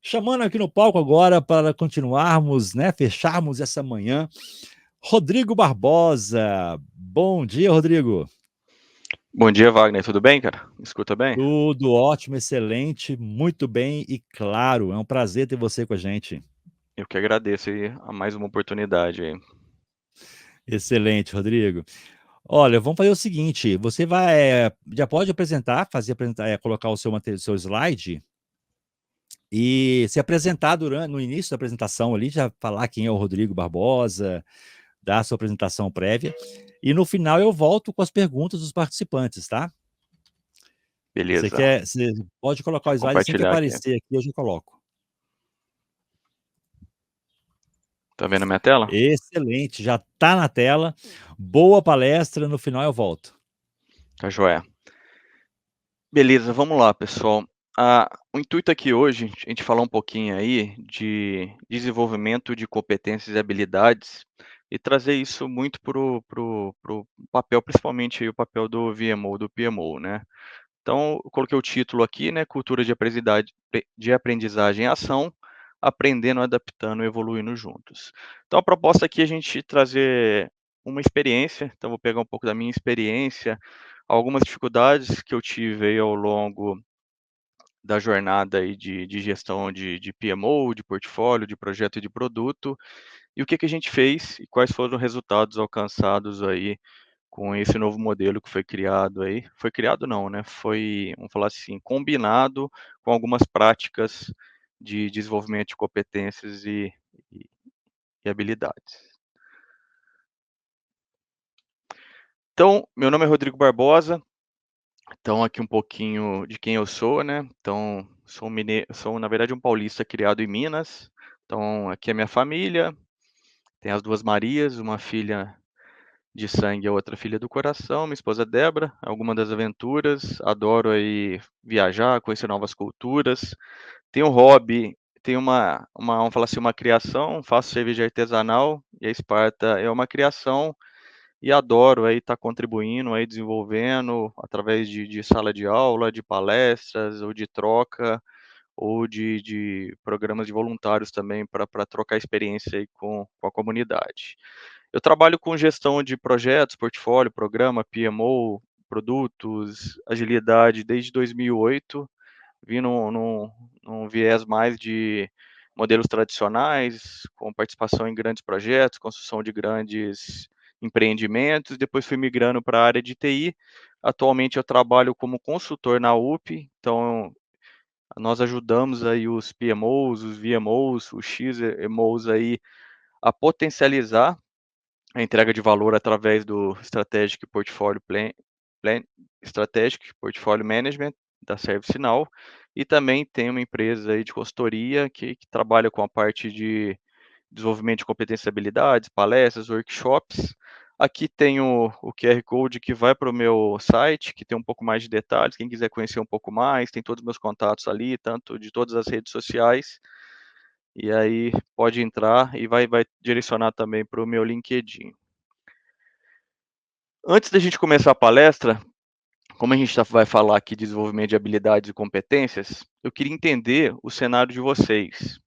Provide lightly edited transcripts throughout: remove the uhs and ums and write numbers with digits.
Chamando aqui no palco agora para continuarmos, né, fecharmos essa manhã, Rodrigo Barbosa. Bom dia, Rodrigo. Bom dia, Wagner. Tudo bem, cara? Me escuta bem? Tudo ótimo, excelente, muito bem e claro, é um prazer ter você com a gente. Eu que agradeço aí a mais uma oportunidade aí. Excelente, Rodrigo. Olha, vamos fazer o seguinte, você vai, já pode apresentar, colocar o seu slide e se apresentar no início da apresentação ali, já falar quem é o Rodrigo Barbosa, dar a sua apresentação prévia, e no final eu volto com as perguntas dos participantes, tá? Beleza. Você pode colocar o Deixa eu slide assim que compartilhar aqui. aparecer aqui, eu já coloco. Tá vendo a minha tela? Excelente, já tá na tela. Boa palestra, no final eu volto. Tá joia. Beleza, vamos lá, pessoal. O intuito aqui hoje, a gente falar um pouquinho aí de desenvolvimento de competências e habilidades e trazer isso muito pro papel, principalmente aí o papel do VMO, do PMO, né? Então, eu coloquei o título aqui, né, Cultura de aprendizagem e ação, aprendendo, adaptando e evoluindo juntos. Então, a proposta aqui é a gente trazer uma experiência, então vou pegar um pouco da minha experiência, algumas dificuldades que eu tive aí ao longo da jornada aí de gestão de PMO, de portfólio, de projeto e de produto, e o que que a gente fez e quais foram os resultados alcançados aí com esse novo modelo que foi criado aí. Foi criado não, né, foi, vamos falar assim, combinado com algumas práticas de desenvolvimento de competências e e habilidades. Então, meu nome é Rodrigo Barbosa, então aqui um pouquinho de quem eu sou, né, então sou na verdade um paulista criado em Minas, então aqui é minha família, tem as 2 Marias, uma filha de sangue, a outra filha do coração, minha esposa Débora, alguma das aventuras, adoro aí viajar, conhecer novas culturas, tenho um hobby, tenho vamos falar assim, uma criação, faço cerveja artesanal e a Esparta é uma criação e adoro aí estar contribuindo, aí desenvolvendo através de sala de aula, de palestras ou de troca, ou de programas de voluntários também para trocar experiência aí com a comunidade. Eu trabalho com gestão de projetos, portfólio, programa, PMO, produtos, agilidade desde 2008, vim num viés mais de modelos tradicionais, com participação em grandes projetos, construção de grandes empreendimentos, depois fui migrando para a área de TI. Atualmente eu trabalho como consultor na UP, então nós ajudamos aí os PMOs, os VMOs, os XMOs aí a potencializar a entrega de valor através do Strategic Portfolio Plan Strategic Portfolio Management da ServiceNow, e também tem uma empresa aí de consultoria que trabalha com a parte de desenvolvimento de competências e habilidades, palestras, workshops. Aqui tem o QR Code que vai para o meu site, que tem um pouco mais de detalhes, quem quiser conhecer um pouco mais, tem todos os meus contatos ali, tanto de todas as redes sociais, e aí pode entrar e vai direcionar também para o meu LinkedIn. Antes da gente começar a palestra, como a gente vai falar aqui de desenvolvimento de habilidades e competências, eu queria entender o cenário de vocês.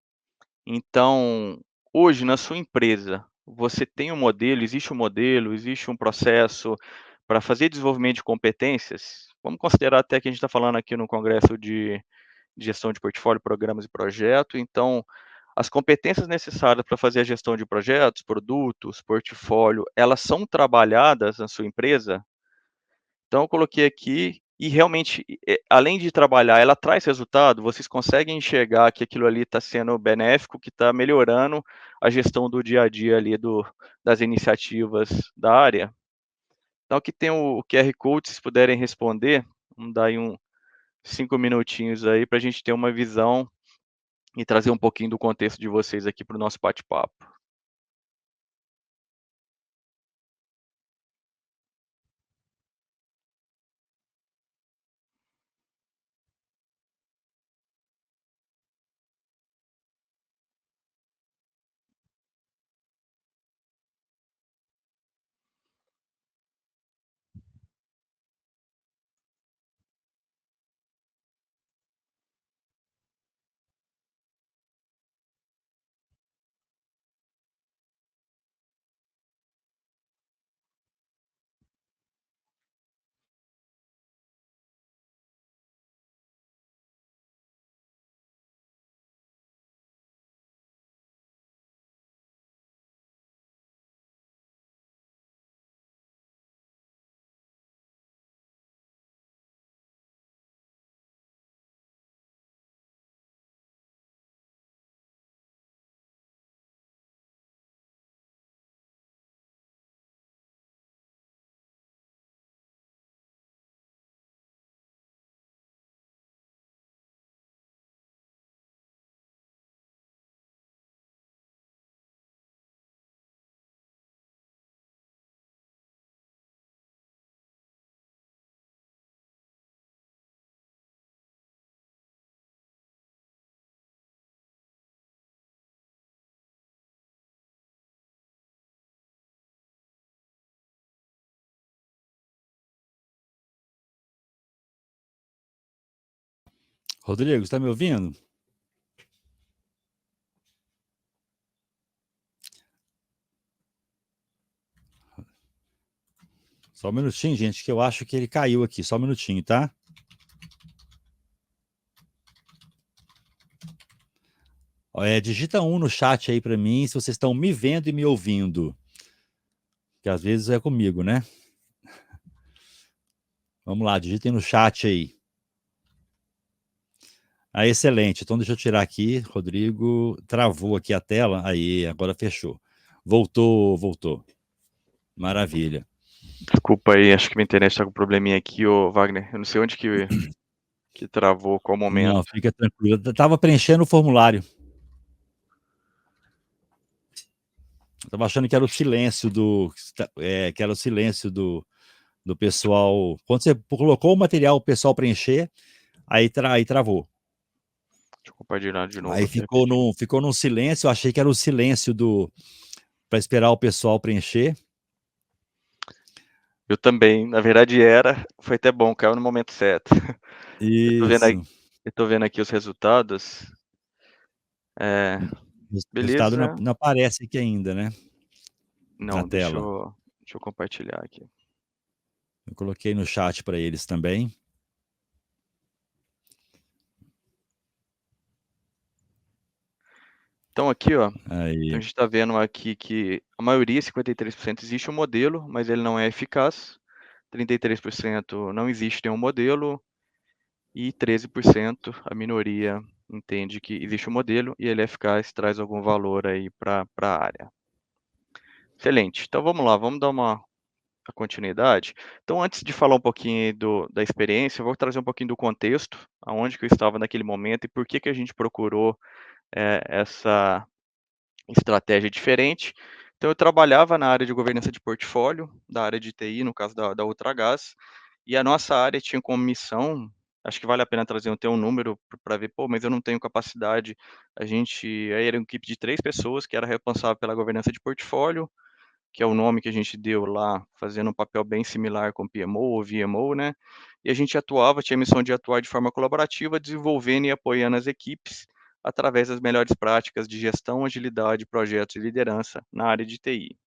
Então, hoje na sua empresa, você tem um modelo, existe um processo para fazer desenvolvimento de competências? Vamos considerar até que a gente está falando aqui no congresso de gestão de portfólio, programas e projeto, então as competências necessárias para fazer a gestão de projetos, produtos, portfólio, elas são trabalhadas na sua empresa? Então eu coloquei aqui e realmente, além de trabalhar, ela traz resultado? Vocês conseguem enxergar que aquilo ali está sendo benéfico, que está melhorando a gestão do dia a dia ali das iniciativas da área? Então aqui tem o QR Code, se puderem responder, vamos dar aí 5 minutinhos aí para a gente ter uma visão e trazer um pouquinho do contexto de vocês aqui para o nosso bate-papo. Rodrigo, está me ouvindo? Só um minutinho, gente, que eu acho que ele caiu aqui. Só um minutinho, tá? Digita um no chat aí para mim, se vocês estão me vendo e me ouvindo. Que às vezes é comigo, né? Vamos lá, digitem no chat aí. Excelente. Então deixa eu tirar aqui, Rodrigo. Travou aqui a tela. Aí, agora fechou. Voltou. Maravilha. Desculpa aí, acho que minha internet está com um probleminha aqui, ô Wagner. Eu não sei onde que travou, qual momento. Não, fica tranquilo. Eu tava preenchendo o formulário. Eu tava achando que era o silêncio que era o silêncio do pessoal. Quando você colocou o material, o pessoal preencher, aí travou. Deixa eu compartilhar de novo Aí aqui ficou num silêncio. Eu achei que era o silêncio para esperar o pessoal preencher. Eu também, na verdade foi até bom, caiu no momento certo. Isso. Eu tô vendo aqui os resultados. O resultado Beleza. não aparece aqui ainda, né? Na Não, deixa tela. eu compartilhar aqui. Eu coloquei no chat para eles também. Então aqui, ó, Aí. a gente está vendo aqui que a maioria, 53%, existe um modelo, mas ele não é eficaz. 33% não existe nenhum modelo e 13% a minoria entende que existe um modelo e ele é eficaz, traz algum valor aí para a área. Excelente. Então vamos lá, vamos dar a continuidade. Então, antes de falar um pouquinho da experiência, eu vou trazer um pouquinho do contexto, aonde que eu estava naquele momento e por que que a gente procurou essa estratégia diferente. Então, eu trabalhava na área de governança de portfólio, da área de TI, no caso da Ultragaz, e a nossa área tinha como missão, acho que vale a pena trazer até um número para ver, pô, mas eu não tenho capacidade. Aí era uma equipe de 3 pessoas que era responsável pela governança de portfólio, que é o nome que a gente deu lá, fazendo um papel bem similar com PMO ou VMO, né? E a gente tinha a missão de atuar de forma colaborativa, desenvolvendo e apoiando as equipes através das melhores práticas de gestão, agilidade, projetos e liderança na área de TI.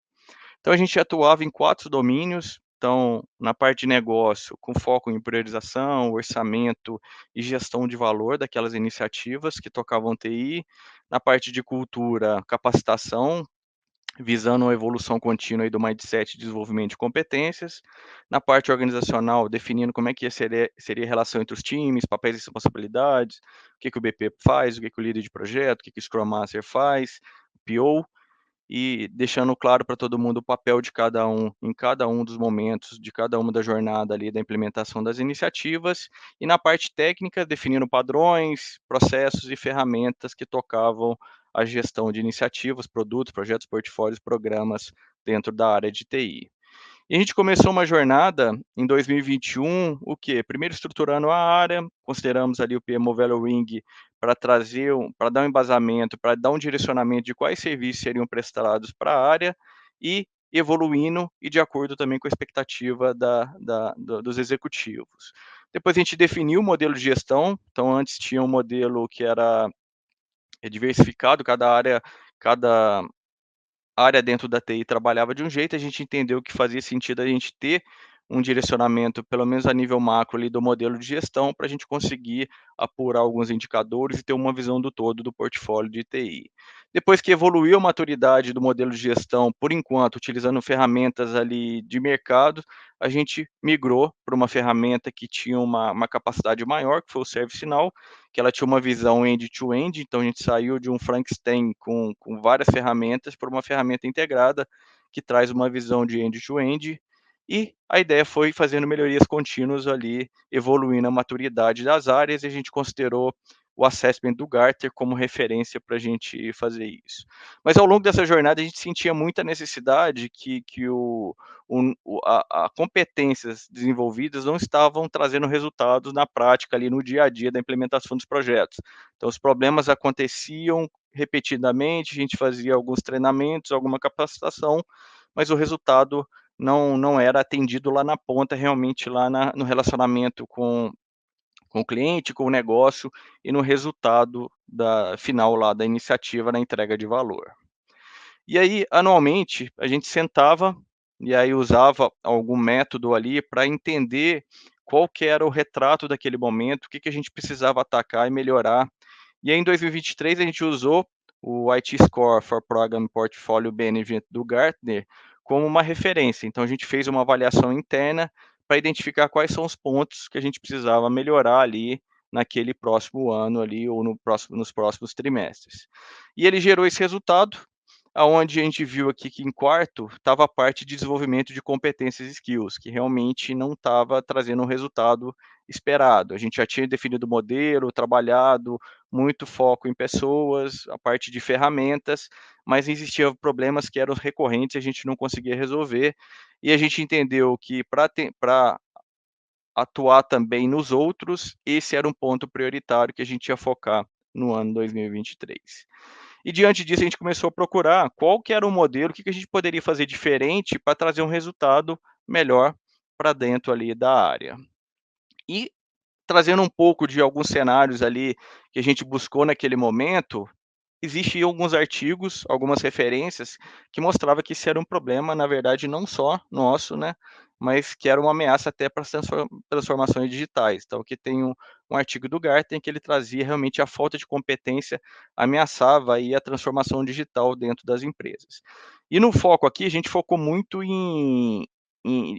Então a gente atuava em 4 domínios. Então, na parte de negócio, com foco em priorização, orçamento e gestão de valor daquelas iniciativas que tocavam TI. Na parte de cultura, capacitação, visando a evolução contínua aí do mindset de desenvolvimento de competências. Na parte organizacional, definindo como é que seria a relação entre os times, papéis e responsabilidades, o que o BP faz, o que o líder de projeto, o que o Scrum Master faz, o PO, e deixando claro para todo mundo o papel de cada um, em cada um dos momentos, de cada uma da jornada ali da implementação das iniciativas, e na parte técnica, definindo padrões, processos e ferramentas que tocavam a gestão de iniciativas, produtos, projetos, portfólios, programas dentro da área de TI. E a gente começou uma jornada em 2021, o quê? Primeiro estruturando a área, consideramos ali o PMO Value Ring para para dar um embasamento, para dar um direcionamento de quais serviços seriam prestados para a área e evoluindo e de acordo também com a expectativa dos executivos. Depois a gente definiu o modelo de gestão, então antes tinha um modelo que era diversificado, cada área dentro da TI trabalhava de um jeito, a gente entendeu que fazia sentido a gente ter um direcionamento, pelo menos a nível macro ali, do modelo de gestão, para a gente conseguir apurar alguns indicadores e ter uma visão do todo do portfólio de TI. Depois que evoluiu a maturidade do modelo de gestão, por enquanto, utilizando ferramentas ali de mercado, a gente migrou para uma ferramenta que tinha uma capacidade maior, que foi o ServiceNow, que ela tinha uma visão end-to-end, então a gente saiu de um Frankenstein com várias ferramentas para uma ferramenta integrada que traz uma visão de end-to-end, e a ideia foi fazendo melhorias contínuas ali, evoluindo a maturidade das áreas, e a gente considerou o assessment do Gartner como referência para a gente fazer isso. Mas ao longo dessa jornada a gente sentia muita necessidade que a competências desenvolvidas não estavam trazendo resultados na prática ali no dia a dia da implementação dos projetos. Então os problemas aconteciam repetidamente, a gente fazia alguns treinamentos, alguma capacitação, mas o resultado não era atendido lá na ponta, realmente lá no relacionamento com com o cliente, com o negócio e no resultado final lá da iniciativa na entrega de valor. E aí, anualmente, a gente sentava e aí usava algum método ali para entender qual que era o retrato daquele momento, o que que a gente precisava atacar e melhorar. E aí, em 2023, a gente usou o IT Score for Program Portfolio Management do Gartner como uma referência. Então, a gente fez uma avaliação interna para identificar quais são os pontos que a gente precisava melhorar ali naquele próximo ano ali ou nos próximos trimestres. E ele gerou esse resultado, aonde a gente viu aqui que em quarto estava a parte de desenvolvimento de competências e skills, que realmente não estava trazendo o resultado esperado. A gente já tinha definido o modelo, trabalhado muito foco em pessoas, a parte de ferramentas, mas existiam problemas que eram recorrentes e a gente não conseguia resolver. E a gente entendeu que para atuar também nos outros, esse era um ponto prioritário que a gente ia focar no ano 2023. E diante disso, a gente começou a procurar qual que era o modelo, o que que a gente poderia fazer diferente para trazer um resultado melhor para dentro ali da área. E trazendo um pouco de alguns cenários ali que a gente buscou naquele momento, existiam alguns artigos, algumas referências que mostrava que isso era um problema, na verdade, não só nosso, né, mas que era uma ameaça até para as transformações digitais. Então, aqui tem um artigo do Gartner que ele trazia realmente a falta de competência ameaçava aí a transformação digital dentro das empresas. E no foco aqui, a gente focou muito em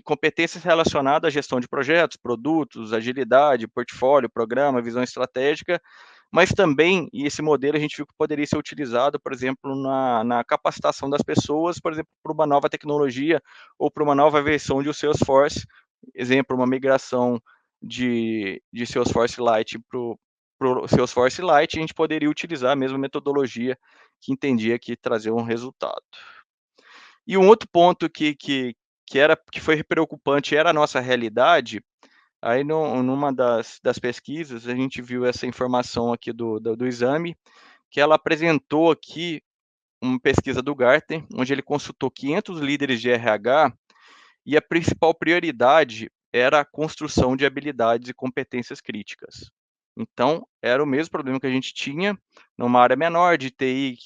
competências relacionadas à gestão de projetos, produtos, agilidade, portfólio, programa, visão estratégica, mas também, e esse modelo a gente viu que poderia ser utilizado, por exemplo, na capacitação das pessoas, por exemplo, para uma nova tecnologia ou para uma nova versão de Salesforce, exemplo, uma migração de Salesforce Lite para o Salesforce Lite, a gente poderia utilizar a mesma metodologia que entendia que trazia um resultado. E um outro ponto que foi preocupante era a nossa realidade. Aí numa das pesquisas, a gente viu essa informação aqui do exame, que ela apresentou aqui uma pesquisa do Gartner, onde ele consultou 500 líderes de RH, e a principal prioridade era a construção de habilidades e competências críticas. Então, era o mesmo problema que a gente tinha numa área menor de TI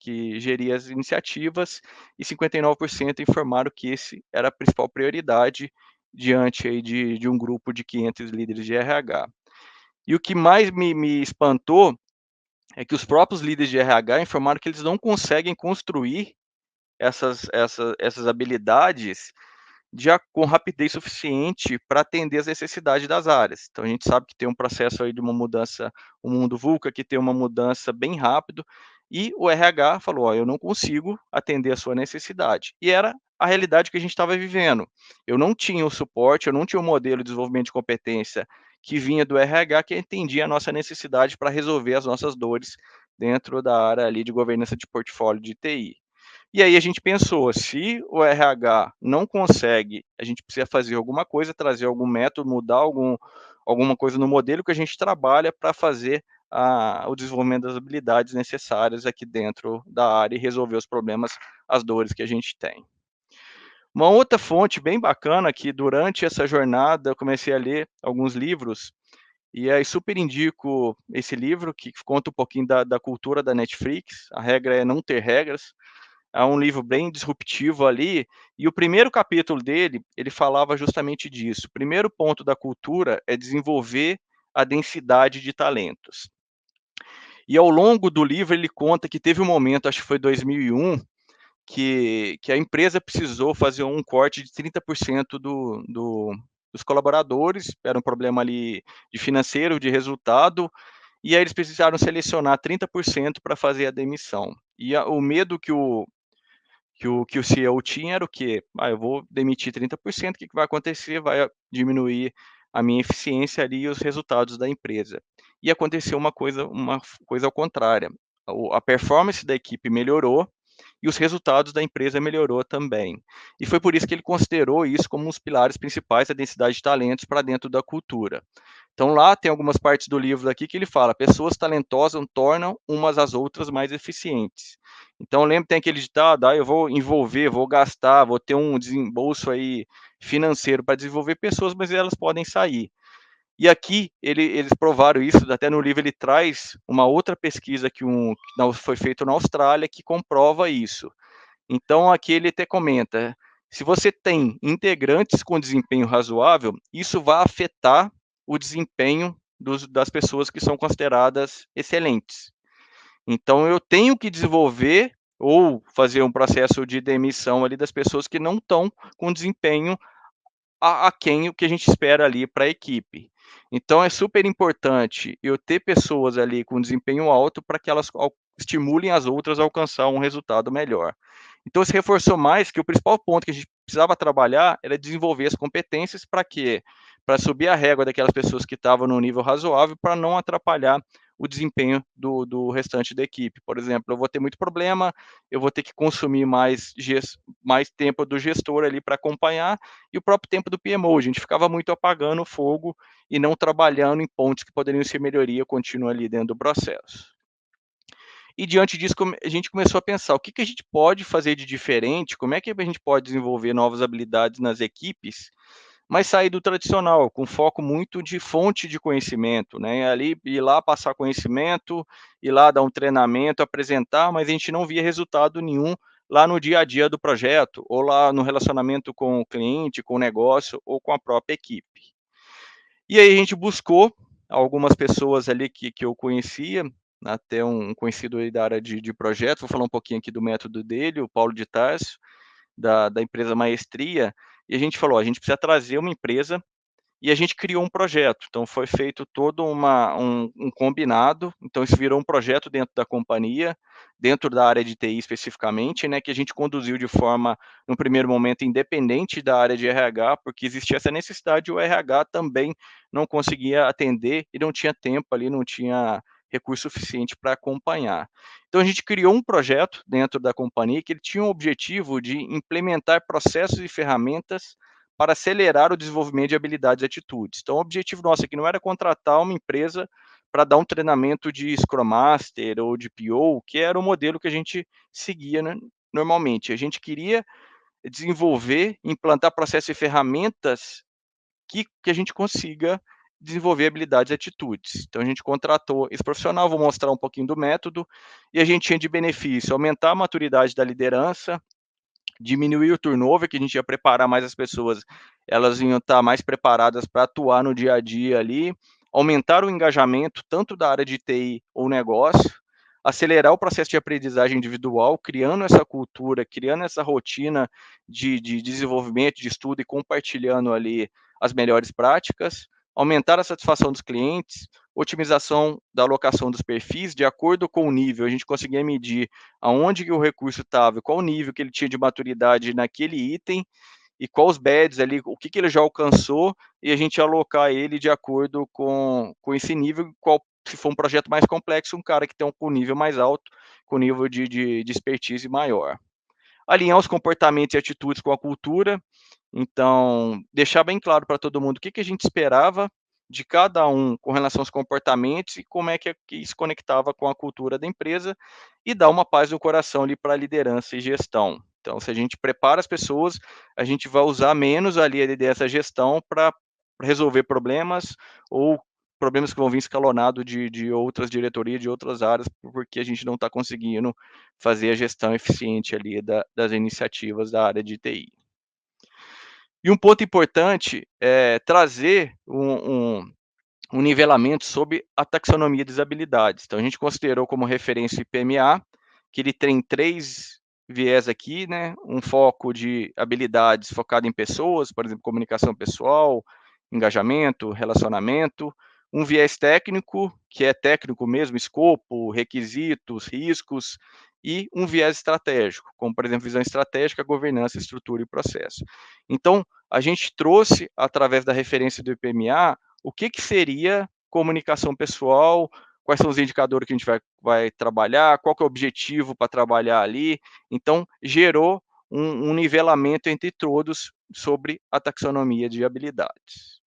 que geria as iniciativas, e 59% informaram que esse era a principal prioridade diante aí de um grupo de 500 líderes de RH. E o que mais me espantou é que os próprios líderes de RH informaram que eles não conseguem construir essas habilidades com rapidez suficiente para atender as necessidades das áreas. Então a gente sabe que tem um processo aí de uma mudança, o mundo VUCA, que tem uma mudança bem rápido, e o RH falou, ó, eu não consigo atender a sua necessidade. E era a realidade que a gente estava vivendo. Eu não tinha o suporte, eu não tinha o modelo de desenvolvimento de competência que vinha do RH que entendia a nossa necessidade para resolver as nossas dores dentro da área ali de governança de portfólio de TI. E aí a gente pensou, se o RH não consegue, a gente precisa fazer alguma coisa, trazer algum método, mudar alguma coisa no modelo que a gente trabalha para fazer o desenvolvimento das habilidades necessárias aqui dentro da área e resolver os problemas, as dores que a gente tem. Uma outra fonte bem bacana que durante essa jornada eu comecei a ler alguns livros, e aí super indico esse livro que conta um pouquinho da cultura da Netflix, a regra é não ter regras, é um livro bem disruptivo ali, e o primeiro capítulo dele, ele falava justamente disso. O primeiro ponto da cultura é desenvolver a densidade de talentos. E ao longo do livro ele conta que teve um momento, acho que foi 2001, que a empresa precisou fazer um corte de 30% dos colaboradores, era um problema ali de financeiro, de resultado, e aí eles precisaram selecionar 30% para fazer a demissão. E o medo que o CEO tinha era o quê? Eu vou demitir 30%, o que vai acontecer? Vai diminuir a minha eficiência ali e os resultados da empresa. E aconteceu uma coisa ao contrário. A performance da equipe melhorou e os resultados da empresa melhorou também. E foi por isso que ele considerou isso como um dos pilares principais da densidade de talentos para dentro da cultura. Então lá tem algumas partes do livro aqui que ele fala: pessoas talentosas tornam umas às outras mais eficientes. Então lembra tem aquele ditado: eu vou envolver, vou gastar, vou ter um desembolso aí financeiro para desenvolver pessoas, mas elas podem sair. E aqui eles provaram isso, até no livro ele traz uma outra pesquisa que foi feita na Austrália que comprova isso. Então aqui ele até comenta, se você tem integrantes com desempenho razoável, isso vai afetar o desempenho das pessoas que são consideradas excelentes. Então eu tenho que desenvolver ou fazer um processo de demissão ali das pessoas que não estão com desempenho aquém o que a gente espera ali para a equipe. Então é super importante eu ter pessoas ali com desempenho alto para que elas estimulem as outras a alcançar um resultado melhor. Então se reforçou mais que o principal ponto que a gente precisava trabalhar era desenvolver as competências para quê? Para subir a régua daquelas pessoas que estavam no nível razoável para não atrapalhar o desempenho do restante da equipe. Por exemplo, eu vou ter muito problema, eu vou ter que consumir mais tempo do gestor ali para acompanhar, e o próprio tempo do PMO, a gente ficava muito apagando o fogo e não trabalhando em pontos que poderiam ser melhoria contínua ali dentro do processo. E diante disso, a gente começou a pensar, o que a gente pode fazer de diferente, como é que a gente pode desenvolver novas habilidades nas equipes, mas sair do tradicional, com foco muito de fonte de conhecimento, né? Ali ir lá passar conhecimento, ir lá dar um treinamento, apresentar, mas a gente não via resultado nenhum lá no dia a dia do projeto, ou lá no relacionamento com o cliente, com o negócio, ou com a própria equipe. E aí a gente buscou algumas pessoas ali que eu conhecia, até um conhecido aí da área de projeto, vou falar um pouquinho aqui do método dele, o Paulo de Tarso, da empresa Maestria, e a gente falou, a gente precisa trazer uma empresa e a gente criou um projeto. Então foi feito todo um combinado, então isso virou um projeto dentro da companhia, dentro da área de TI especificamente, né, que a gente conduziu de forma, no primeiro momento, independente da área de RH, porque existia essa necessidade, o RH também não conseguia atender e não tinha tempo ali, não tinha recurso suficiente para acompanhar. Então a gente criou um projeto dentro da companhia que ele tinha o objetivo de implementar processos e ferramentas para acelerar o desenvolvimento de habilidades e atitudes. Então, o objetivo nosso aqui não era contratar uma empresa para dar um treinamento de Scrum Master ou de PO, que era o modelo que a gente seguia, né, normalmente. A gente queria desenvolver, implantar processos e ferramentas que a gente consiga desenvolver habilidades e atitudes. Então, a gente contratou esse profissional, vou mostrar um pouquinho do método, e a gente tinha de benefício aumentar a maturidade da liderança, diminuir o turnover, que a gente ia preparar mais as pessoas, elas iam estar mais preparadas para atuar no dia a dia ali, aumentar o engajamento tanto da área de TI ou negócio, acelerar o processo de aprendizagem individual, criando essa cultura, criando essa rotina de desenvolvimento, de estudo e compartilhando ali as melhores práticas, aumentar a satisfação dos clientes, otimização da alocação dos perfis de acordo com o nível, a gente conseguia medir aonde que o recurso estava, qual o nível que ele tinha de maturidade naquele item e quais os badges ali, o que ele já alcançou, e a gente alocar ele de acordo com esse nível, qual, se for um projeto mais complexo, um cara que tem um nível mais alto, com nível de expertise maior. Alinhar os comportamentos e atitudes com a cultura, então, deixar bem claro para todo mundo o que a gente esperava de cada um com relação aos comportamentos e como é que isso conectava com a cultura da empresa e dar uma paz no coração ali para a liderança e gestão. Então, se a gente prepara as pessoas, a gente vai usar menos ali dessa gestão para resolver problemas ou problemas que vão vir escalonado de outras diretorias, de outras áreas, porque a gente não está conseguindo fazer a gestão eficiente ali das iniciativas da área de TI. E um ponto importante é trazer um nivelamento sobre a taxonomia das habilidades. Então, a gente considerou como referência o IPMA, que ele tem 3 viés aqui, né? Um foco de habilidades focado em pessoas, por exemplo, comunicação pessoal, engajamento, relacionamento. Um viés técnico, que é técnico mesmo, escopo, requisitos, riscos, e um viés estratégico, como, por exemplo, visão estratégica, governança, estrutura e processo. Então, a gente trouxe, através da referência do IPMA, o que seria comunicação pessoal, quais são os indicadores que a gente vai trabalhar, qual que é o objetivo para trabalhar ali. Então, gerou um nivelamento entre todos sobre a taxonomia de habilidades.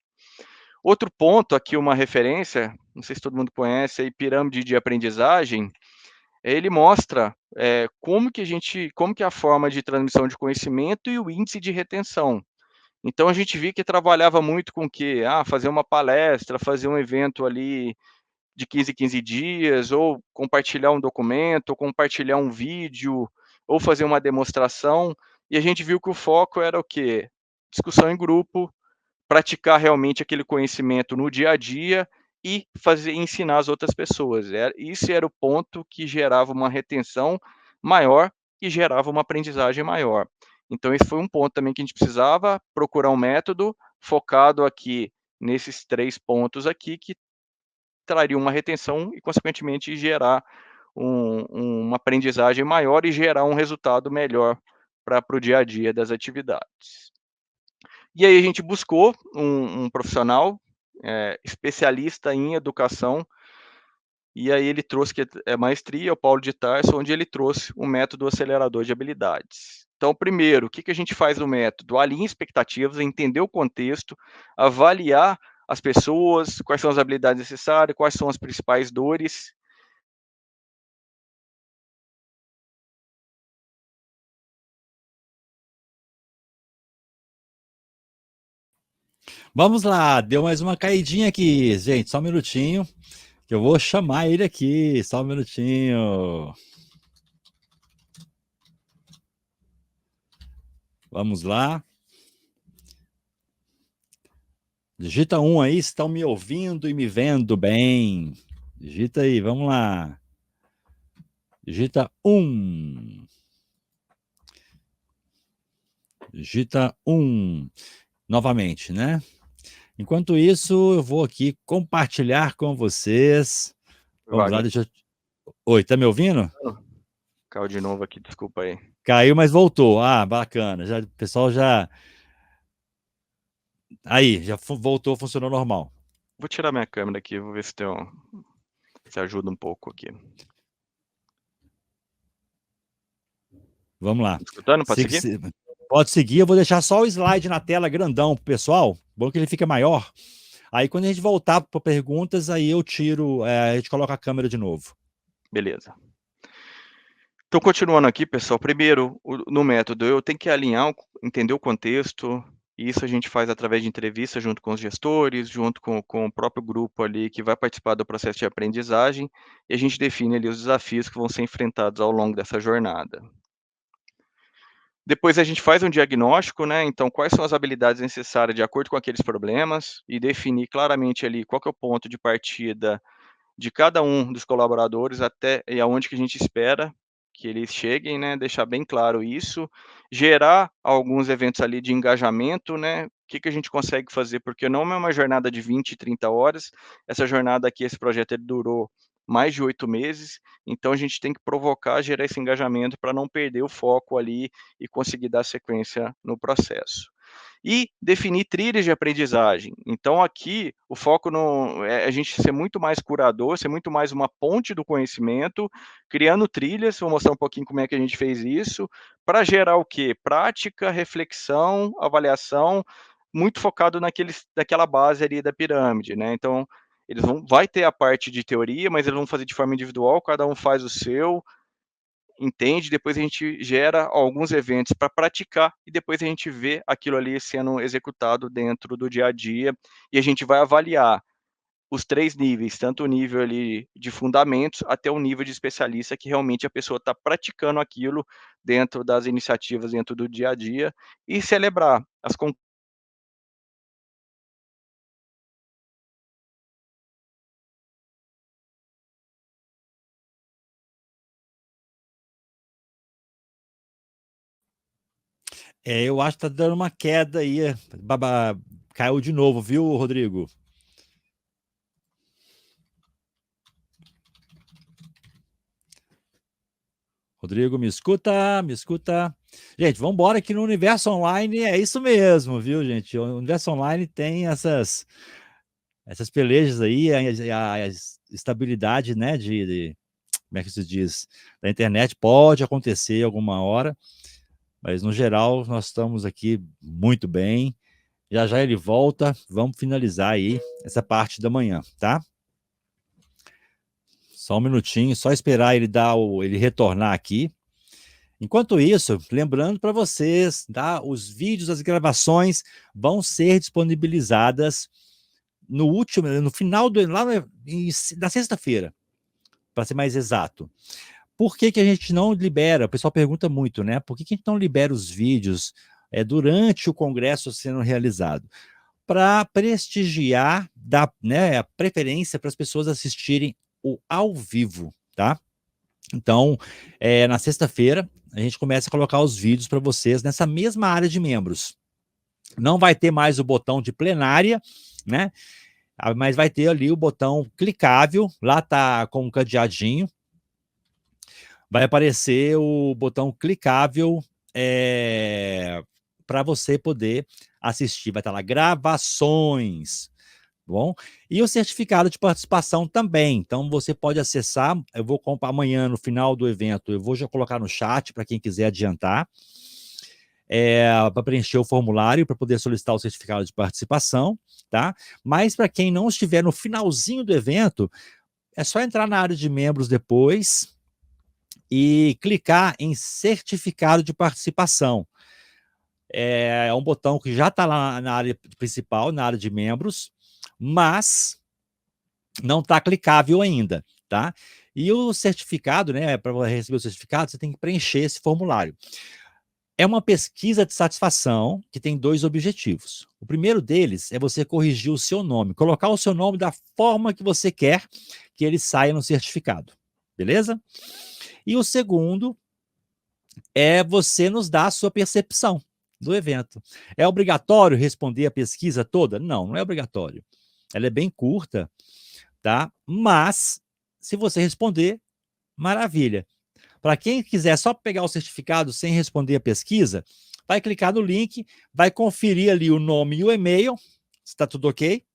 Outro ponto aqui, uma referência, não sei se todo mundo conhece, a pirâmide de aprendizagem, ele mostra como que é a forma de transmissão de conhecimento e o índice de retenção. Então a gente via que trabalhava muito com o quê? Fazer uma palestra, fazer um evento ali de 15 em 15 dias, ou compartilhar um documento, ou compartilhar um vídeo, ou fazer uma demonstração, e a gente viu que o foco era o quê? Discussão em grupo, praticar realmente aquele conhecimento no dia a dia e ensinar as outras pessoas. Isso era o ponto que gerava uma retenção maior e gerava uma aprendizagem maior. Então esse foi um ponto também que a gente precisava procurar um método focado aqui nesses 3 pontos aqui, que traria uma retenção e consequentemente gerar uma aprendizagem maior e gerar um resultado melhor para o dia a dia das atividades. E aí a gente buscou um profissional, especialista em educação, e aí ele trouxe, que é maestria, o Paulo de Tarso, onde ele trouxe o método acelerador de habilidades. Então, primeiro, o que a gente faz no método? Alinha expectativas, entender o contexto, avaliar as pessoas, quais são as habilidades necessárias, quais são as principais dores. Vamos lá, deu mais uma caidinha aqui, gente, só um minutinho, que eu vou chamar ele aqui, só um minutinho. Vamos lá. Digita 1 aí, estão me ouvindo e me vendo bem. Digita aí, vamos lá. Digita 1. Digita 1. Novamente, né? Enquanto isso, eu vou aqui compartilhar com vocês. Vamos lá, Wagner, deixa eu... Oi, tá me ouvindo? caiu de novo aqui, desculpa aí. Caiu, mas voltou. Ah, bacana. Já, o pessoal já... Aí, já voltou, funcionou normal. Vou tirar minha câmera aqui, vou ver se ajuda um pouco aqui. Vamos lá. Tá escutando? Pode seguir? Pode seguir, eu vou deixar só o slide na tela grandão pro pessoal, bom que ele fica maior. Aí quando a gente voltar para perguntas, aí eu tiro, a gente coloca a câmera de novo. Beleza. Então, continuando aqui, pessoal, primeiro, no método, eu tenho que alinhar, entender o contexto, e isso a gente faz através de entrevistas junto com os gestores, junto com o próprio grupo ali que vai participar do processo de aprendizagem, e a gente define ali os desafios que vão ser enfrentados ao longo dessa jornada. Depois a gente faz um diagnóstico, né? Então, quais são as habilidades necessárias de acordo com aqueles problemas, e definir claramente ali qual que é o ponto de partida de cada um dos colaboradores até e aonde que a gente espera que eles cheguem, né, deixar bem claro isso, gerar alguns eventos ali de engajamento, né, o que que a gente consegue fazer, porque não é uma jornada de 20, 30 horas, essa jornada aqui, esse projeto ele durou mais de 8 meses, então a gente tem que provocar, gerar esse engajamento para não perder o foco ali e conseguir dar sequência no processo. E definir trilhas de aprendizagem. Então, aqui, o foco é a gente ser muito mais curador, ser muito mais uma ponte do conhecimento, criando trilhas, vou mostrar um pouquinho como é que a gente fez isso, para gerar o quê? Prática, reflexão, avaliação, muito focado naquela base ali da pirâmide, né? Então, vai ter a parte de teoria, mas eles vão fazer de forma individual, cada um faz o seu, entende, depois a gente gera alguns eventos para praticar e depois a gente vê aquilo ali sendo executado dentro do dia a dia e a gente vai avaliar os 3 níveis, tanto o nível ali de fundamentos até o nível de especialista que realmente a pessoa está praticando aquilo dentro das iniciativas, dentro do dia a dia e celebrar as Eu acho que tá dando uma queda aí, caiu de novo, viu, Rodrigo? Rodrigo, me escuta, me escuta. Gente, vamos embora aqui no Universo Online, é isso mesmo, viu, gente? O Universo Online tem essas pelejas aí, a estabilidade, né, como é que se diz, da internet pode acontecer alguma hora, mas no geral nós estamos aqui muito bem. Já já ele volta, vamos finalizar aí essa parte da manhã, tá? Só um minutinho, só esperar ele ele retornar aqui. Enquanto isso, lembrando para vocês, tá? Os vídeos, as gravações vão ser disponibilizadas no final da sexta-feira, para ser mais exato. Por que que a gente não libera? O pessoal pergunta muito, né? Por que que a gente não libera os vídeos durante o congresso sendo realizado? Para prestigiar, dar, né, a preferência para as pessoas assistirem o ao vivo, tá? Então, na sexta-feira, a gente começa a colocar os vídeos para vocês nessa mesma área de membros. Não vai ter mais o botão de plenária, né? Mas vai ter ali o botão clicável, lá tá com um cadeadinho, vai aparecer o botão clicável para você poder assistir. Vai estar lá gravações, bom? E o certificado de participação também. Então você pode acessar. Eu vou comprar amanhã no final do evento. Eu vou já colocar no chat para quem quiser adiantar. Para preencher o formulário para poder solicitar o certificado de participação, tá? Mas para quem não estiver no finalzinho do evento, é só entrar na área de membros depois e clicar em certificado de participação. É um botão que já está lá na área principal, na área de membros, mas não está clicável ainda, tá? E o certificado, né? Para receber o certificado, você tem que preencher esse formulário. É uma pesquisa de satisfação que tem 2 objetivos. O primeiro deles é você corrigir o seu nome, colocar o seu nome da forma que você quer que ele saia no certificado, beleza? E o segundo é você nos dar a sua percepção do evento. É obrigatório responder a pesquisa toda? Não, não é obrigatório. Ela é bem curta, tá? Mas, se você responder, maravilha. Para quem quiser só pegar o certificado sem responder a pesquisa, vai clicar no link, vai conferir ali o nome e o e-mail, se está tudo ok,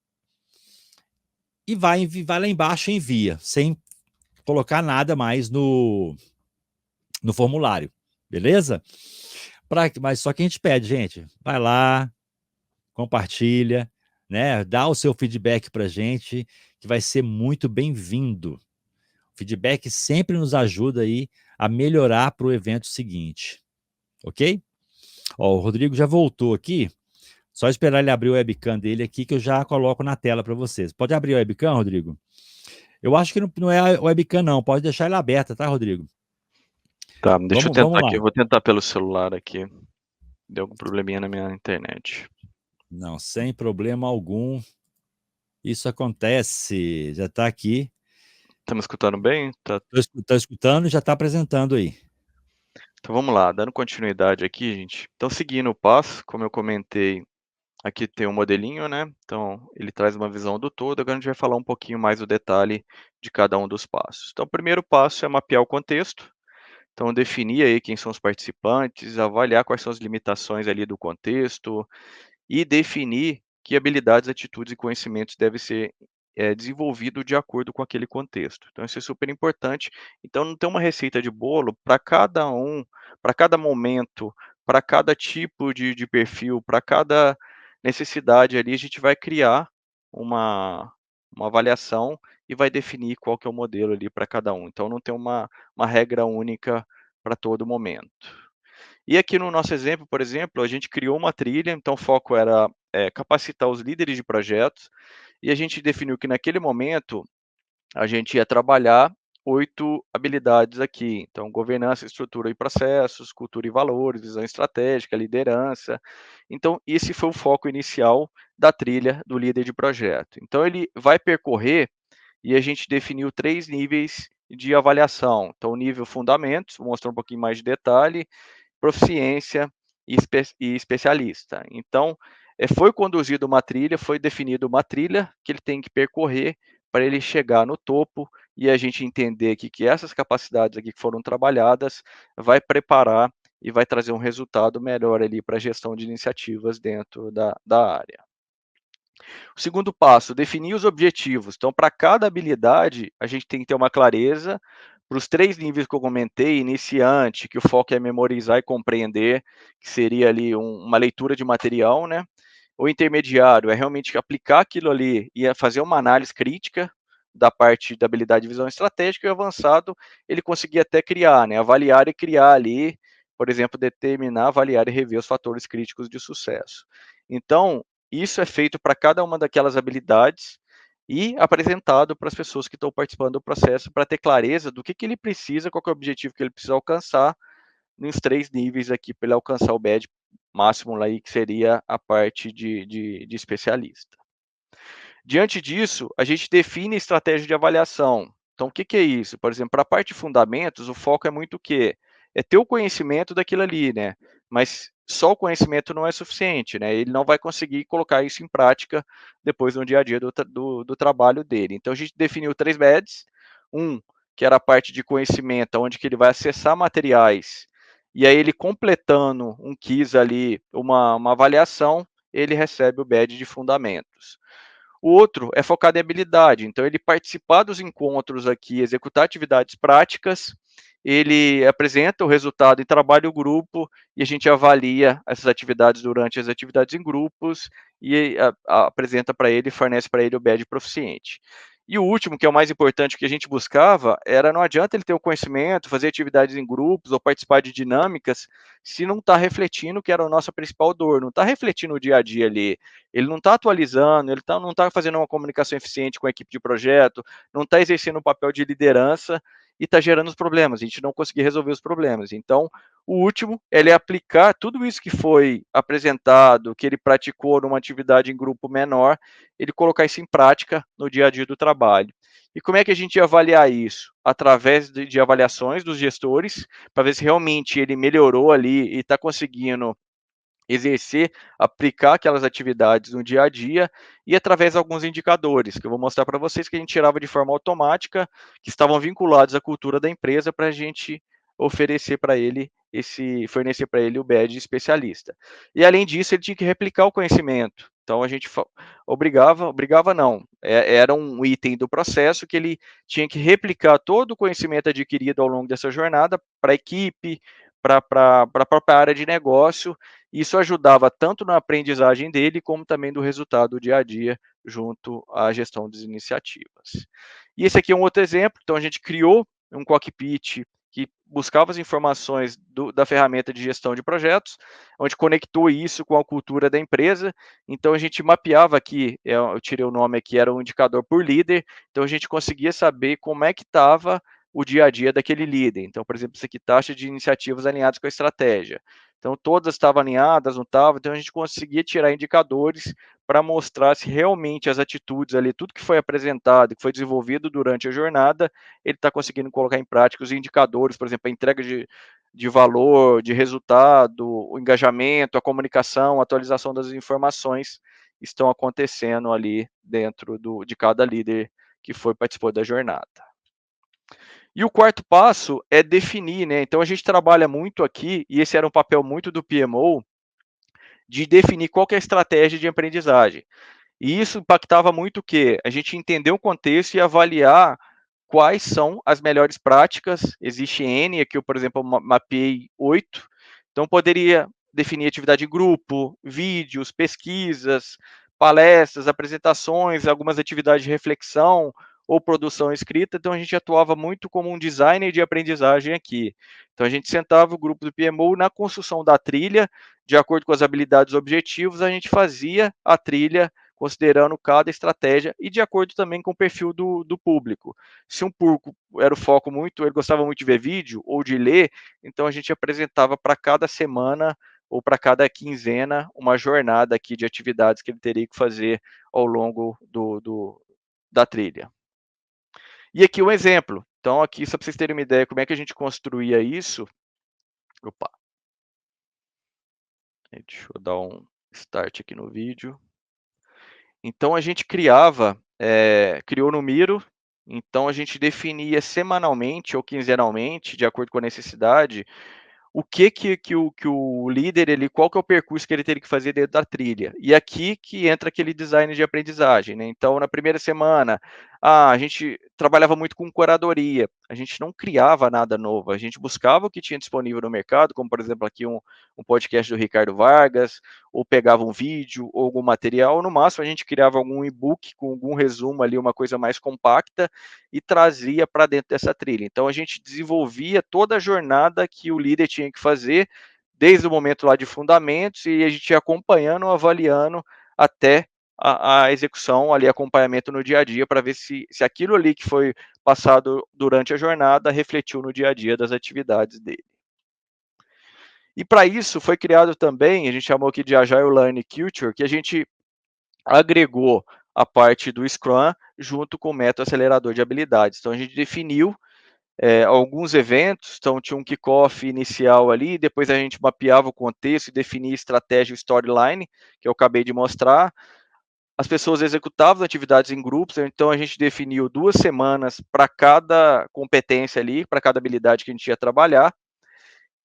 e vai lá embaixo e envia, sem colocar nada mais no formulário, beleza? Mas só que a gente pede, gente, vai lá, compartilha, né? Dá o seu feedback para a gente, que vai ser muito bem-vindo. O feedback sempre nos ajuda aí a melhorar para o evento seguinte, ok? Ó, o Rodrigo já voltou aqui. Só esperar ele abrir o webcam dele aqui que eu já coloco na tela para vocês. Pode abrir o webcam, Rodrigo? Eu acho que não é a webcam, não. Pode deixar ela aberta, tá, Rodrigo? Tá, deixa eu Vamos tentar lá. aqui, eu vou tentar pelo celular aqui. Deu algum probleminha na minha internet. Não, sem problema algum. Isso acontece. Já está aqui. Tá me escutando bem? Tá. Tá escutando e já está apresentando aí. Então vamos lá, dando continuidade aqui, gente. Então seguindo o passo, como eu comentei, aqui tem um modelinho, né? Então ele traz uma visão do todo. Agora a gente vai falar um pouquinho mais do detalhe de cada um dos passos. Então o primeiro passo é mapear o contexto. Então definir aí quem são os participantes, avaliar quais são as limitações ali do contexto, e definir que habilidades, atitudes e conhecimentos devem ser desenvolvido de acordo com aquele contexto. Então isso é super importante. Então não tem uma receita de bolo para cada um, para cada momento, para cada tipo de perfil, para cada necessidade ali, a gente vai criar uma, uma avaliação e vai definir qual que é o modelo ali para cada um. Então não tem uma regra única para todo momento. E aqui no nosso exemplo, por exemplo, a gente criou uma trilha, então o foco era capacitar os líderes de projetos, e a gente definiu que naquele momento a gente ia trabalhar 8 habilidades aqui. Então, governança, estrutura e processos, cultura e valores, visão estratégica, liderança. Então, esse foi o foco inicial da trilha do líder de projeto. Então, ele vai percorrer e a gente definiu 3 níveis de avaliação. Então, o nível fundamentos, vou mostrar um pouquinho mais de detalhe, proficiência e especialista. Então, foi conduzida uma trilha, foi definida uma trilha que ele tem que percorrer para ele chegar no topo e a gente entender que essas capacidades aqui que foram trabalhadas vai preparar e vai trazer um resultado melhor ali para a gestão de iniciativas dentro da área. O segundo passo, definir os objetivos. Então, para cada habilidade, a gente tem que ter uma clareza. Para os 3 níveis que eu comentei, iniciante, que o foco é memorizar e compreender, que seria ali uma leitura de material, né? O intermediário é realmente aplicar aquilo ali e fazer uma análise crítica da parte da habilidade de visão estratégica, e o avançado, ele conseguir até criar, né? Avaliar e criar ali, por exemplo, determinar, avaliar e rever os fatores críticos de sucesso. Então, isso é feito para cada uma daquelas habilidades e apresentado para as pessoas que estão participando do processo para ter clareza do que ele precisa, qual que é o objetivo que ele precisa alcançar nos 3 níveis aqui para ele alcançar o badge máximo lá aí, que seria a parte de especialista. Diante disso, a gente define estratégia de avaliação. Então, o que que é isso? Por exemplo, para a parte de fundamentos, o foco é muito o quê? É ter o conhecimento daquilo ali, né? Mas só o conhecimento não é suficiente, né? Ele não vai conseguir colocar isso em prática depois no dia a dia do trabalho dele. Então, a gente definiu 3 BEDs. Um, que era a parte de conhecimento, onde que ele vai acessar materiais, e aí ele completando um quiz ali, uma avaliação, ele recebe o badge de fundamentos. O outro é focado em habilidade, então ele participar dos encontros aqui, executar atividades práticas, ele apresenta o resultado em trabalho grupo e a gente avalia essas atividades durante as atividades em grupos e apresenta para ele, fornece para ele o badge proficiente. E o último, que é o mais importante que a gente buscava, era não adianta ele ter o conhecimento, fazer atividades em grupos ou participar de dinâmicas, se não está refletindo, que era a nossa principal dor, não está refletindo o dia a dia ali, ele não está atualizando, ele não está fazendo uma comunicação eficiente com a equipe de projeto, não está exercendo um papel de liderança e está gerando os problemas, a gente não conseguir resolver os problemas. Então, o último é ele aplicar tudo isso que foi apresentado, que ele praticou numa atividade em grupo menor, ele colocar isso em prática no dia a dia do trabalho. E como é que a gente ia avaliar isso? Através de avaliações dos gestores, para ver se realmente ele melhorou ali e está conseguindo exercer, aplicar aquelas atividades no dia a dia e através de alguns indicadores, que eu vou mostrar para vocês que a gente tirava de forma automática, que estavam vinculados à cultura da empresa para a gente oferecer para ele fornecer para ele o badge especialista. E além disso, ele tinha que replicar o conhecimento. Então a gente obrigava não, era um item do processo que ele tinha que replicar todo o conhecimento adquirido ao longo dessa jornada para a equipe, para a própria área de negócio. Isso ajudava tanto na aprendizagem dele, como também do resultado do dia a dia, junto à gestão das iniciativas. E esse aqui é um outro exemplo, então a gente criou um cockpit que buscava as informações da ferramenta de gestão de projetos, onde conectou isso com a cultura da empresa, então a gente mapeava aqui, eu tirei o nome aqui, era um indicador por líder, então a gente conseguia saber como é que estava o dia a dia daquele líder. Então, por exemplo, isso aqui, taxa de iniciativas alinhadas com a estratégia. Então, todas estavam alinhadas, não estavam, então a gente conseguia tirar indicadores para mostrar se realmente as atitudes ali, tudo que foi apresentado, que foi desenvolvido durante a jornada, ele está conseguindo colocar em prática os indicadores, por exemplo, a entrega de valor, de resultado, o engajamento, a comunicação, a atualização das informações estão acontecendo ali dentro de cada líder que participou da jornada. E o quarto passo é definir, né? Então a gente trabalha muito aqui, e esse era um papel muito do PMO, de definir qual que é a estratégia de aprendizagem. E isso impactava muito o quê? A gente entender o contexto e avaliar quais são as melhores práticas. Existe N, aqui eu, por exemplo, mapeei 8. Então, poderia definir atividade em grupo, vídeos, pesquisas, palestras, apresentações, algumas atividades de reflexão ou produção escrita. Então, a gente atuava muito como um designer de aprendizagem aqui. Então, a gente sentava o grupo do PMO na construção da trilha, de acordo com as habilidades e objetivos, a gente fazia a trilha considerando cada estratégia e de acordo também com o perfil do público. Se um público era o foco muito, ele gostava muito de ver vídeo ou de ler, então a gente apresentava para cada semana ou para cada quinzena uma jornada aqui de atividades que ele teria que fazer ao longo da trilha. E aqui um exemplo. Então, aqui, só para vocês terem uma ideia como é que a gente construía isso. Opa! Deixa eu dar um start aqui no vídeo. Então a gente criou no Miro, então a gente definia semanalmente ou quinzenalmente, de acordo com a necessidade, o que o líder, qual que é o percurso que ele teria que fazer dentro da trilha. E aqui que entra aquele design de aprendizagem, né? Então, na primeira semana, a gente trabalhava muito com curadoria, a gente não criava nada novo, a gente buscava o que tinha disponível no mercado, como por exemplo aqui um podcast do Ricardo Vargas, ou pegava um vídeo ou algum material, ou no máximo a gente criava algum e-book com algum resumo ali, uma coisa mais compacta, e trazia para dentro dessa trilha. Então a gente desenvolvia toda a jornada que o líder tinha que fazer, desde o momento lá de fundamentos, e a gente ia acompanhando, avaliando até a execução ali, acompanhamento no dia a dia, para ver se aquilo ali que foi passado durante a jornada refletiu no dia a dia das atividades dele. E para isso foi criado também, a gente chamou aqui de Agile Learning Culture, que a gente agregou a parte do Scrum junto com o método acelerador de habilidades. Então a gente definiu alguns eventos, então tinha um kickoff inicial ali, depois a gente mapeava o contexto e definia estratégia e storyline, que eu acabei de mostrar. As pessoas executavam atividades em grupos, então a gente definiu 2 semanas para cada competência ali, para cada habilidade que a gente ia trabalhar.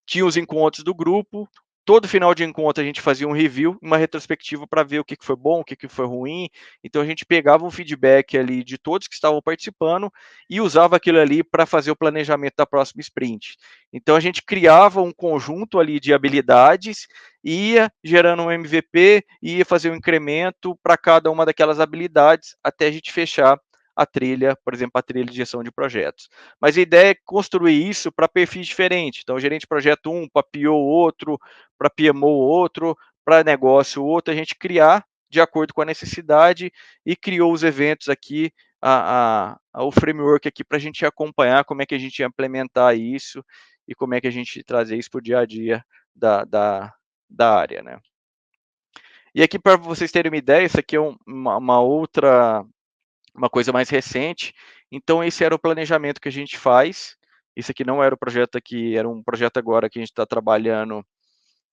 Tinha os encontros do grupo, todo final de encontro a gente fazia um review, uma retrospectiva para ver o que foi bom, o que foi ruim. Então a gente pegava um feedback ali de todos que estavam participando e usava aquilo ali para fazer o planejamento da próxima sprint. Então a gente criava um conjunto ali de habilidades, ia gerando um MVP, ia fazer um incremento para cada uma daquelas habilidades até a gente fechar a trilha, por exemplo, a trilha de gestão de projetos. Mas a ideia é construir isso para perfis diferentes. Então, gerente de projeto 1, para PO outro, para PMO outro, para negócio outro, a gente criar de acordo com a necessidade e criou os eventos aqui, o framework aqui para a gente acompanhar como é que a gente ia implementar isso e como é que a gente trazer isso para o dia a dia da área, né? E aqui, para vocês terem uma ideia, isso aqui é uma outra uma coisa mais recente. Então, esse era o planejamento que a gente faz. Isso aqui não era o projeto aqui, era um projeto agora que a gente está trabalhando,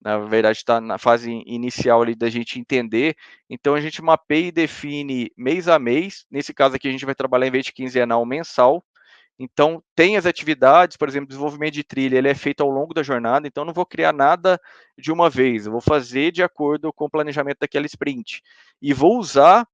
na verdade, está na fase inicial ali da gente entender. Então, a gente mapeia e define mês a mês. Nesse caso aqui, a gente vai trabalhar em vez de quinzenal, mensal. Então, tem as atividades, por exemplo, desenvolvimento de trilha, ele é feito ao longo da jornada, então não vou criar nada de uma vez, eu vou fazer de acordo com o planejamento daquela sprint. E vou usar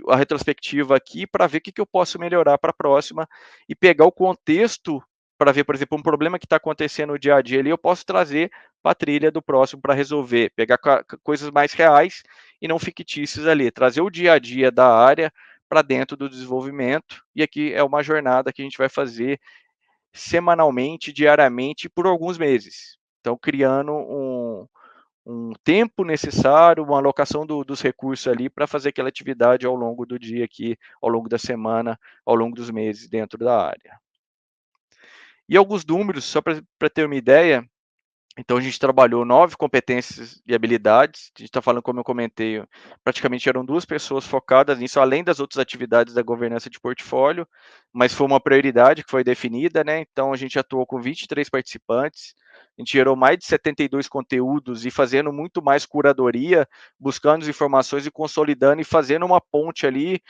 a retrospectiva aqui para ver o que eu posso melhorar para a próxima e pegar o contexto para ver, por exemplo, um problema que está acontecendo no dia a dia ali, eu posso trazer para a trilha do próximo para resolver, pegar coisas mais reais e não fictícias ali, trazer o dia a dia da área para dentro do desenvolvimento. E aqui é uma jornada que a gente vai fazer semanalmente, diariamente, por alguns meses. Então, criando um tempo necessário, uma alocação dos recursos ali para fazer aquela atividade ao longo do dia aqui, ao longo da semana, ao longo dos meses dentro da área. E alguns números, só para ter uma ideia, então, a gente trabalhou 9 competências e habilidades. A gente está falando, como eu comentei, praticamente eram 2 pessoas focadas nisso, além das outras atividades da governança de portfólio, mas foi uma prioridade que foi definida, né? Então, a gente atuou com 23 participantes, a gente gerou mais de 72 conteúdos e fazendo muito mais curadoria, buscando as informações e consolidando e fazendo uma ponte ali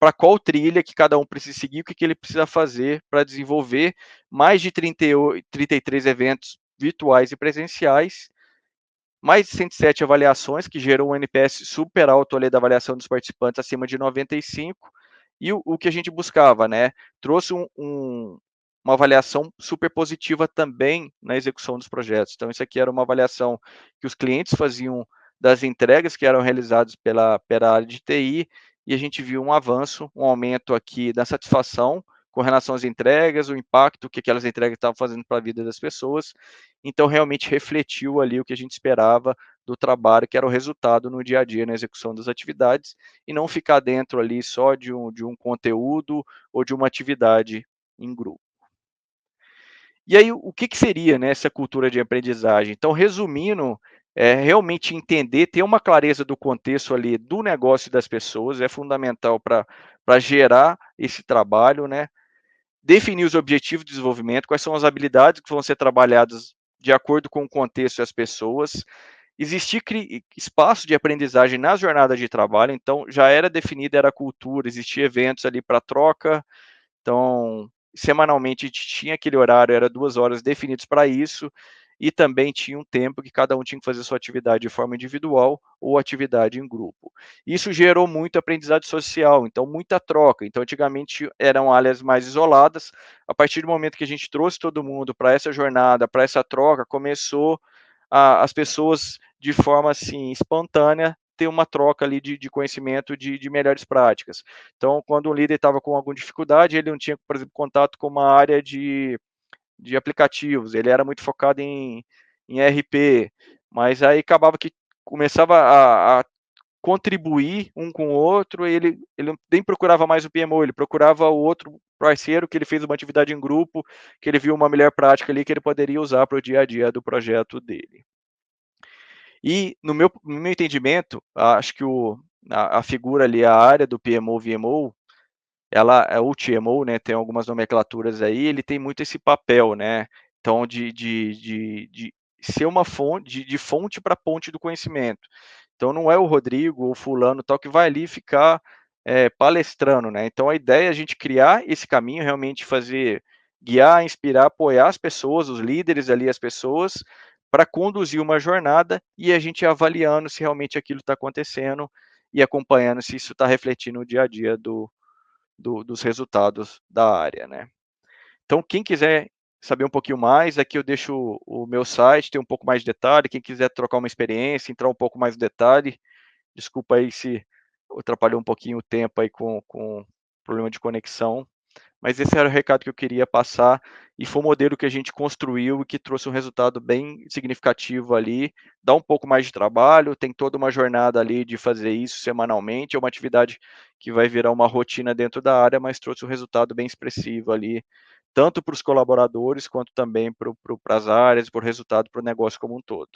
para qual trilha que cada um precisa seguir, o que ele precisa fazer para desenvolver mais de 33 eventos virtuais e presenciais, mais de 107 avaliações, que gerou um NPS super alto ali da avaliação dos participantes, acima de 95, e o que a gente buscava, né? Trouxe uma avaliação super positiva também na execução dos projetos. Então, isso aqui era uma avaliação que os clientes faziam das entregas que eram realizadas pela área de TI, e a gente viu um avanço, um aumento aqui da satisfação com relação às entregas, o impacto que aquelas entregas estavam fazendo para a vida das pessoas. Então, realmente refletiu ali o que a gente esperava do trabalho, que era o resultado no dia a dia, na execução das atividades, e não ficar dentro ali só de um conteúdo ou de uma atividade em grupo. E aí, o que seria, né, essa cultura de aprendizagem? Então, resumindo, realmente entender, ter uma clareza do contexto ali do negócio das pessoas é fundamental para gerar esse trabalho, né? Definir os objetivos de desenvolvimento, quais são as habilidades que vão ser trabalhadas de acordo com o contexto e as pessoas. Existir espaço de aprendizagem na jornada de trabalho, então já era definida, era a cultura, existia eventos ali para troca, então semanalmente a gente tinha aquele horário, era 2 horas definidos para isso, e também tinha um tempo que cada um tinha que fazer sua atividade de forma individual ou atividade em grupo. Isso gerou muito aprendizado social, então muita troca. Então, antigamente eram áreas mais isoladas. A partir do momento que a gente trouxe todo mundo para essa jornada, para essa troca, começou as pessoas, de forma assim, espontânea, ter uma troca ali de conhecimento de melhores práticas. Então, quando um líder estava com alguma dificuldade, ele não tinha, por exemplo, contato com uma área de aplicativos, ele era muito focado em ERP, mas aí acabava que começava a contribuir um com o outro, ele nem procurava mais o PMO, ele procurava o outro parceiro que ele fez uma atividade em grupo, que ele viu uma melhor prática ali que ele poderia usar para o dia a dia do projeto dele. E no meu entendimento, acho que a figura ali, a área do PMO, VMO, ela é o TMO, né, tem algumas nomenclaturas aí, ele tem muito esse papel, né, então de ser uma fonte de fonte para ponte do conhecimento. Então não é o Rodrigo ou fulano tal que vai ali ficar, palestrando, né, então a ideia é a gente criar esse caminho, realmente fazer guiar, inspirar, apoiar as pessoas, os líderes ali, as pessoas, para conduzir uma jornada e a gente avaliando se realmente aquilo está acontecendo e acompanhando se isso está refletindo no dia a dia dos resultados da área, né. Então quem quiser saber um pouquinho mais, aqui eu deixo o meu site, tem um pouco mais de detalhe, quem quiser trocar uma experiência, entrar um pouco mais no detalhe, desculpa aí se atrapalhou um pouquinho o tempo aí com problema de conexão, mas esse era o recado que eu queria passar, e foi um modelo que a gente construiu e que trouxe um resultado bem significativo ali. Dá um pouco mais de trabalho, tem toda uma jornada ali de fazer isso semanalmente, é uma atividade que vai virar uma rotina dentro da área, mas trouxe um resultado bem expressivo ali, tanto para os colaboradores quanto também para as áreas, para o resultado, para o negócio como um todo.